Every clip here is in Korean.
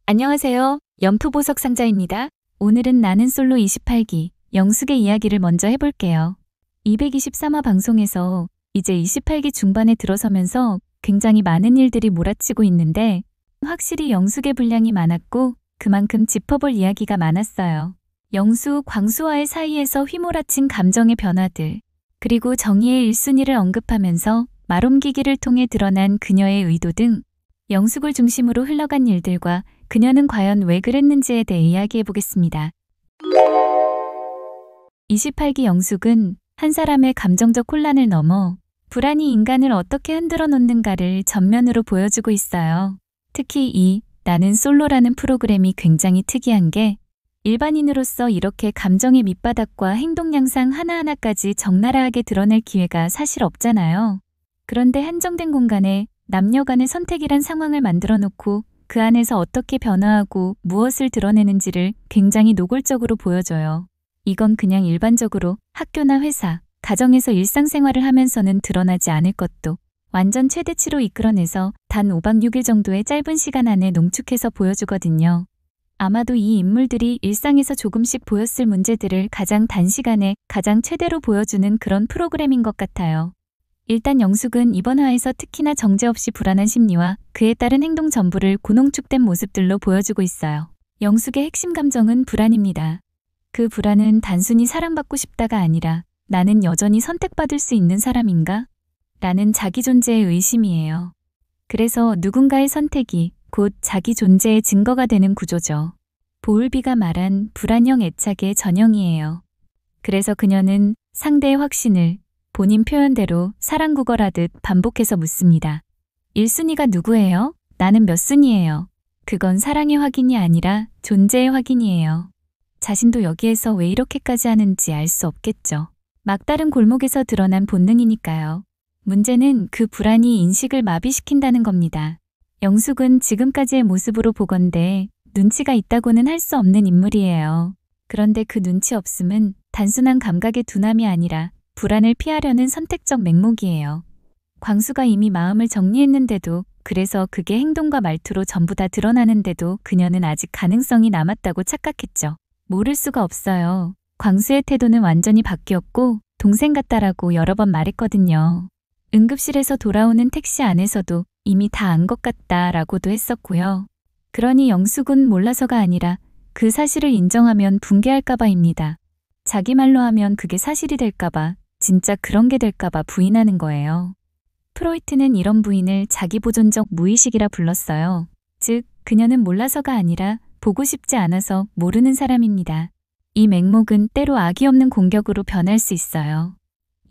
안녕하세요. 연프보석 상자입니다. 오늘은 나는 솔로 28기 영숙의 이야기를 먼저 해볼게요. 223화 방송에서 이제 28기 중반에 들어서면서 굉장히 많은 일들이 몰아치고 있는데 확실히 영숙의 분량이 많았고 그만큼 짚어볼 이야기가 많았어요. 영숙, 광수와의 사이에서 휘몰아친 감정의 변화들, 그리고 정의의 1순위를 언급하면서 말옮기기를 통해 드러난 그녀의 의도 등 영숙을 중심으로 흘러간 일들과 그녀는 과연 왜 그랬는지에 대해 이야기해보겠습니다. 28기 영숙은 한 사람의 감정적 혼란을 넘어 불안이 인간을 어떻게 흔들어 놓는가를 전면으로 보여주고 있어요. 특히 이 나는 솔로라는 프로그램이 굉장히 특이한 게 일반인으로서 이렇게 감정의 밑바닥과 행동 양상 하나하나까지 적나라하게 드러낼 기회가 사실 없잖아요. 그런데 한정된 공간에 남녀 간의 선택이란 상황을 만들어 놓고 그 안에서 어떻게 변화하고 무엇을 드러내는지를 굉장히 노골적으로 보여줘요. 이건 그냥 일반적으로 학교나 회사, 가정에서 일상생활을 하면서는 드러나지 않을 것도 완전 최대치로 이끌어내서 단 5박 6일 정도의 짧은 시간 안에 농축해서 보여주거든요. 아마도 이 인물들이 일상에서 조금씩 보였을 문제들을 가장 단시간에 가장 최대로 보여주는 그런 프로그램인 것 같아요. 일단 영숙은 이번 화에서 특히나 정제 없이 불안한 심리와 그에 따른 행동 전부를 고농축된 모습들로 보여주고 있어요. 영숙의 핵심 감정은 불안입니다. 그 불안은 단순히 사랑받고 싶다가 아니라 나는 여전히 선택받을 수 있는 사람인가? 라는 자기 존재의 의심이에요. 그래서 누군가의 선택이 곧 자기 존재의 증거가 되는 구조죠. 보울비가 말한 불안형 애착의 전형이에요. 그래서 그녀는 상대의 확신을 본인 표현대로 사랑구걸하듯 반복해서 묻습니다. 1순위가 누구예요? 나는 몇 순위예요? 그건 사랑의 확인이 아니라 존재의 확인이에요. 자신도 여기에서 왜 이렇게까지 하는지 알 수 없겠죠. 막다른 골목에서 드러난 본능이니까요. 문제는 그 불안이 인식을 마비시킨다는 겁니다. 영숙은 지금까지의 모습으로 보건대 눈치가 있다고는 할 수 없는 인물이에요. 그런데 그 눈치 없음은 단순한 감각의 둔함이 아니라 불안을 피하려는 선택적 맹목이에요. 광수가 이미 마음을 정리했는데도, 그래서 그게 행동과 말투로 전부 다 드러나는데도 그녀는 아직 가능성이 남았다고 착각했죠. 모를 수가 없어요. 광수의 태도는 완전히 바뀌었고 동생 같다라고 여러 번 말했거든요. 응급실에서 돌아오는 택시 안에서도 이미 다 안 것 같다라고도 했었고요. 그러니 영숙은 몰라서가 아니라 그 사실을 인정하면 붕괴할까봐입니다. 자기 말로 하면 그게 사실이 될까봐, 진짜 그런 게 될까봐 부인하는 거예요. 프로이트는 이런 부인을 자기보존적 무의식이라 불렀어요. 즉, 그녀는 몰라서가 아니라 보고 싶지 않아서 모르는 사람입니다. 이 맹목은 때로 악의 없는 공격으로 변할 수 있어요.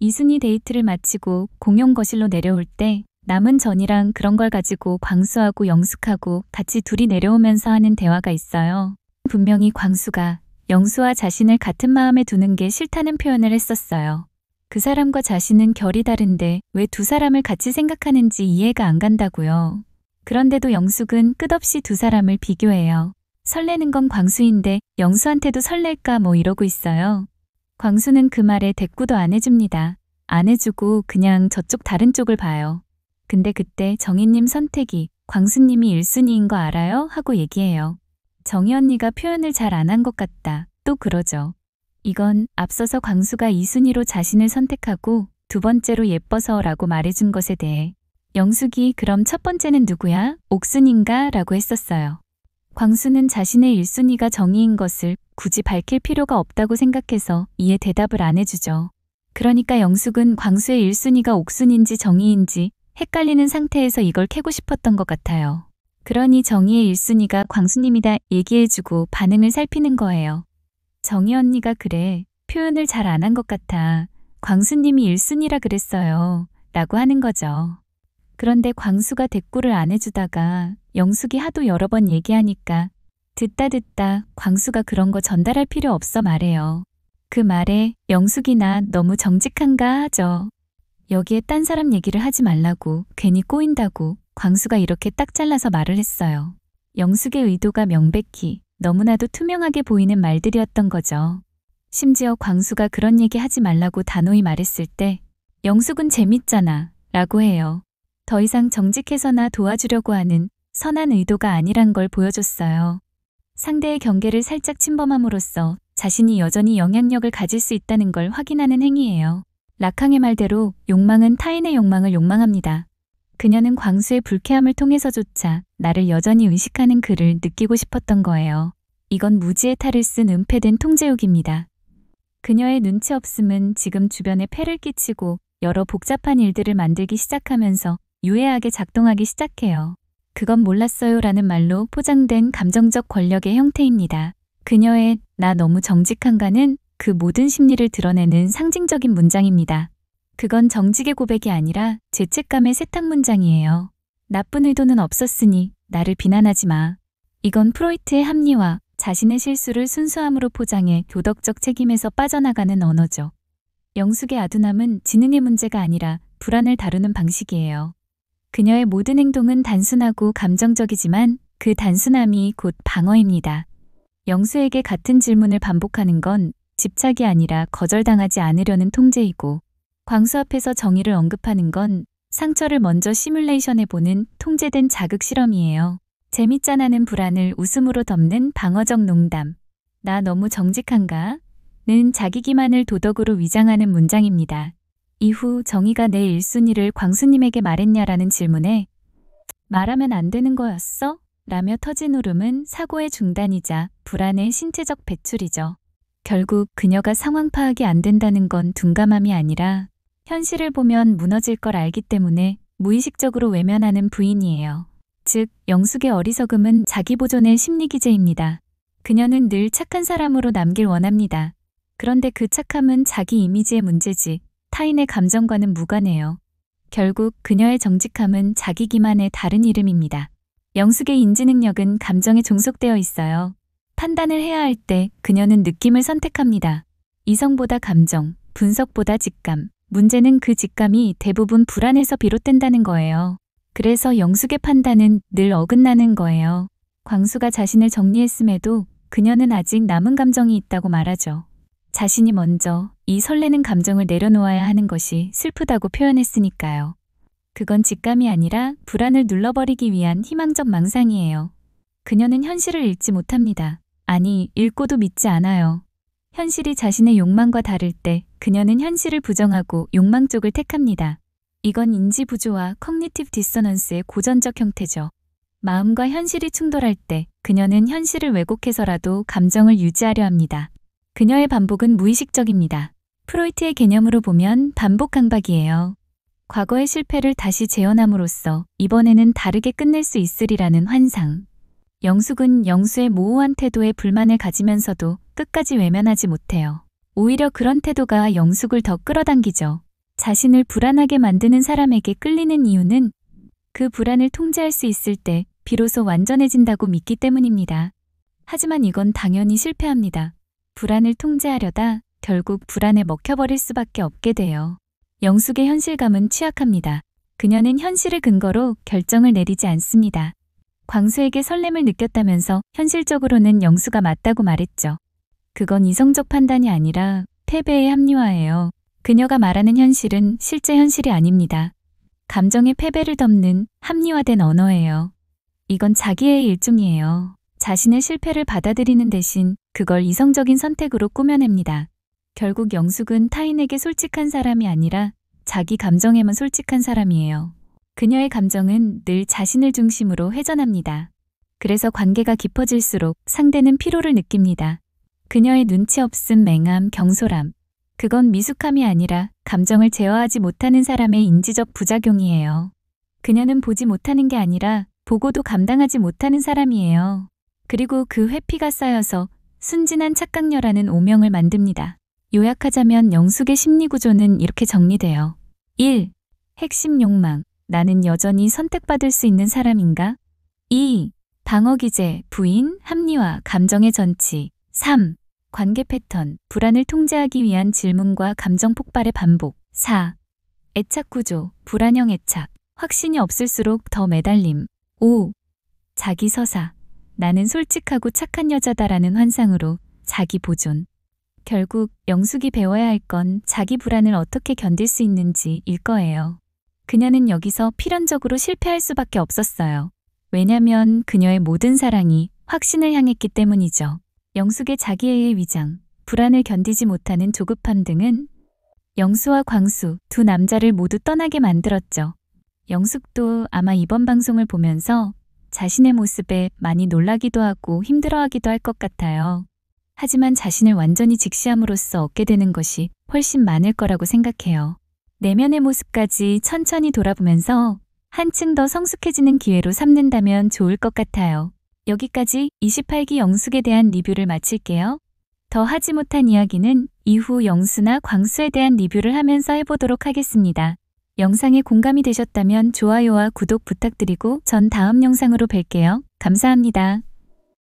이순희 데이트를 마치고 공용 거실로 내려올 때 남은 전이랑 그런 걸 가지고 광수하고 영숙하고 같이 둘이 내려오면서 하는 대화가 있어요. 분명히 광수가 영수와 자신을 같은 마음에 두는 게 싫다는 표현을 했었어요. 그 사람과 자신은 결이 다른데 왜 두 사람을 같이 생각하는지 이해가 안 간다고요. 그런데도 영숙은 끝없이 두 사람을 비교해요. 설레는 건 광수인데 영수한테도 설렐까 뭐 이러고 있어요. 광수는 그 말에 대꾸도 안 해줍니다. 안 해주고 그냥 저쪽 다른 쪽을 봐요. 근데 그때 정희님 선택이 광수님이 1순위인 거 알아요? 하고 얘기해요. 정희 언니가 표현을 잘 안 한 것 같다. 또 그러죠. 이건 앞서서 광수가 2순위로 자신을 선택하고 두 번째로 예뻐서 라고 말해준 것에 대해 영숙이 그럼 첫 번째는 누구야? 옥순인가? 라고 했었어요. 광수는 자신의 1순위가 정희인 것을 굳이 밝힐 필요가 없다고 생각해서 이에 대답을 안 해주죠. 그러니까 영숙은 광수의 1순위가 옥순인지 정희인지 헷갈리는 상태에서 이걸 캐고 싶었던 것 같아요. 그러니 정희의 1순위가 광수님이다 얘기해주고 반응을 살피는 거예요. 정희 언니가 그래, 표현을 잘 안 한 것 같아. 광수님이 1순위라 그랬어요. 라고 하는 거죠. 그런데 광수가 대꾸를 안 해주다가 영숙이 하도 여러 번 얘기하니까 듣다 광수가 그런 거 전달할 필요 없어 말해요. 그 말에 영숙이 나 너무 정직한가 하죠. 여기에 딴 사람 얘기를 하지 말라고, 괜히 꼬인다고 광수가 이렇게 딱 잘라서 말을 했어요. 영숙의 의도가 명백히 너무나도 투명하게 보이는 말들이었던 거죠. 심지어 광수가 그런 얘기 하지 말라고 단호히 말했을 때 영숙은 재밌잖아 라고 해요. 더 이상 정직해서나 도와주려고 하는 선한 의도가 아니란 걸 보여줬어요. 상대의 경계를 살짝 침범함으로써 자신이 여전히 영향력을 가질 수 있다는 걸 확인하는 행위예요. 라캉의 말대로 욕망은 타인의 욕망을 욕망합니다. 그녀는 광수의 불쾌함을 통해서조차 나를 여전히 의식하는 그를 느끼고 싶었던 거예요. 이건 무지의 탈을 쓴 은폐된 통제욕입니다. 그녀의 눈치 없음은 지금 주변에 폐를 끼치고 여러 복잡한 일들을 만들기 시작하면서 유해하게 작동하기 시작해요. 그건 몰랐어요 라는 말로 포장된 감정적 권력의 형태입니다. 그녀의 나 너무 정직한가는 그 모든 심리를 드러내는 상징적인 문장입니다. 그건 정직의 고백이 아니라 죄책감의 세탁 문장이에요. 나쁜 의도는 없었으니 나를 비난하지 마. 이건 프로이트의 합리화, 자신의 실수를 순수함으로 포장해 도덕적 책임에서 빠져나가는 언어죠. 영숙의 아둔함은 지능의 문제가 아니라 불안을 다루는 방식이에요. 그녀의 모든 행동은 단순하고 감정적이지만 그 단순함이 곧 방어입니다. 영수에게 같은 질문을 반복하는 건 집착이 아니라 거절당하지 않으려는 통제이고, 광수 앞에서 정의를 언급하는 건 상처를 먼저 시뮬레이션해보는 통제된 자극 실험이에요. 재밌잖아는 불안을 웃음으로 덮는 방어적 농담. 나 너무 정직한가? 는 자기 기만을 도덕으로 위장하는 문장입니다. 이후 정의가 내 1순위를 광수님에게 말했냐라는 질문에 말하면 안 되는 거였어? 라며 터진 울음은 사고의 중단이자 불안의 신체적 배출이죠. 결국 그녀가 상황 파악이 안 된다는 건 둔감함이 아니라 현실을 보면 무너질 걸 알기 때문에 무의식적으로 외면하는 부인이에요. 즉, 영숙의 어리석음은 자기 보존의 심리기제입니다. 그녀는 늘 착한 사람으로 남길 원합니다. 그런데 그 착함은 자기 이미지의 문제지 타인의 감정과는 무관해요. 결국 그녀의 정직함은 자기 기만의 다른 이름입니다. 영숙의 인지 능력은 감정에 종속되어 있어요. 판단을 해야 할 때 그녀는 느낌을 선택합니다. 이성보다 감정, 분석보다 직감. 문제는 그 직감이 대부분 불안에서 비롯된다는 거예요. 그래서 영숙의 판단은 늘 어긋나는 거예요. 광수가 자신을 정리했음에도 그녀는 아직 남은 감정이 있다고 말하죠. 자신이 먼저 이 설레는 감정을 내려놓아야 하는 것이 슬프다고 표현했으니까요. 그건 직감이 아니라 불안을 눌러버리기 위한 희망적 망상이에요. 그녀는 현실을 읽지 못합니다. 아니, 읽고도 믿지 않아요. 현실이 자신의 욕망과 다를 때 그녀는 현실을 부정하고 욕망 쪽을 택합니다. 이건 인지 부조와 커그니티브 디서넌스의 고전적 형태죠. 마음과 현실이 충돌할 때 그녀는 현실을 왜곡해서라도 감정을 유지하려 합니다. 그녀의 반복은 무의식적입니다. 프로이트의 개념으로 보면 반복 강박이에요. 과거의 실패를 다시 재현함으로써 이번에는 다르게 끝낼 수 있으리라는 환상. 영숙은 영수의 모호한 태도에 불만을 가지면서도 끝까지 외면하지 못해요. 오히려 그런 태도가 영숙을 더 끌어당기죠. 자신을 불안하게 만드는 사람에게 끌리는 이유는 그 불안을 통제할 수 있을 때 비로소 완전해진다고 믿기 때문입니다. 하지만 이건 당연히 실패합니다. 불안을 통제하려다 결국 불안에 먹혀버릴 수밖에 없게 돼요. 영숙의 현실감은 취약합니다. 그녀는 현실을 근거로 결정을 내리지 않습니다. 광수에게 설렘을 느꼈다면서 현실적으로는 영수가 맞다고 말했죠. 그건 이성적 판단이 아니라 패배의 합리화예요. 그녀가 말하는 현실은 실제 현실이 아닙니다. 감정의 패배를 덮는 합리화된 언어예요. 이건 자기의 일종이에요. 자신의 실패를 받아들이는 대신 그걸 이성적인 선택으로 꾸며냅니다. 결국 영숙은 타인에게 솔직한 사람이 아니라 자기 감정에만 솔직한 사람이에요. 그녀의 감정은 늘 자신을 중심으로 회전합니다. 그래서 관계가 깊어질수록 상대는 피로를 느낍니다. 그녀의 눈치 없음, 맹함, 경솔함. 그건 미숙함이 아니라 감정을 제어하지 못하는 사람의 인지적 부작용이에요. 그녀는 보지 못하는 게 아니라 보고도 감당하지 못하는 사람이에요. 그리고 그 회피가 쌓여서 순진한 착각녀라는 오명을 만듭니다. 요약하자면 영숙의 심리구조는 이렇게 정리돼요. 1. 핵심 욕망. 나는 여전히 선택받을 수 있는 사람인가? 2. 방어기제, 부인, 합리화, 감정의 전치. 3. 관계 패턴, 불안을 통제하기 위한 질문과 감정 폭발의 반복. 4. 애착구조, 불안형 애착, 확신이 없을수록 더 매달림. 5. 자기 서사, 나는 솔직하고 착한 여자다라는 환상으로 자기 보존. 결국 영숙이 배워야 할 건 자기 불안을 어떻게 견딜 수 있는지일 거예요. 그녀는 여기서 필연적으로 실패할 수밖에 없었어요. 왜냐면 그녀의 모든 사랑이 확신을 향했기 때문이죠. 영숙의 자기애의 위장, 불안을 견디지 못하는 조급함 등은 영수와 광수 두 남자를 모두 떠나게 만들었죠. 영숙도 아마 이번 방송을 보면서 자신의 모습에 많이 놀라기도 하고 힘들어하기도 할 것 같아요. 하지만 자신을 완전히 직시함으로써 얻게 되는 것이 훨씬 많을 거라고 생각해요. 내면의 모습까지 천천히 돌아보면서 한층 더 성숙해지는 기회로 삼는다면 좋을 것 같아요. 여기까지 28기 영숙에 대한 리뷰를 마칠게요. 더 하지 못한 이야기는 이후 영수나 광수에 대한 리뷰를 하면서 해보도록 하겠습니다. 영상에 공감이 되셨다면 좋아요와 구독 부탁드리고 전 다음 영상으로 뵐게요. 감사합니다.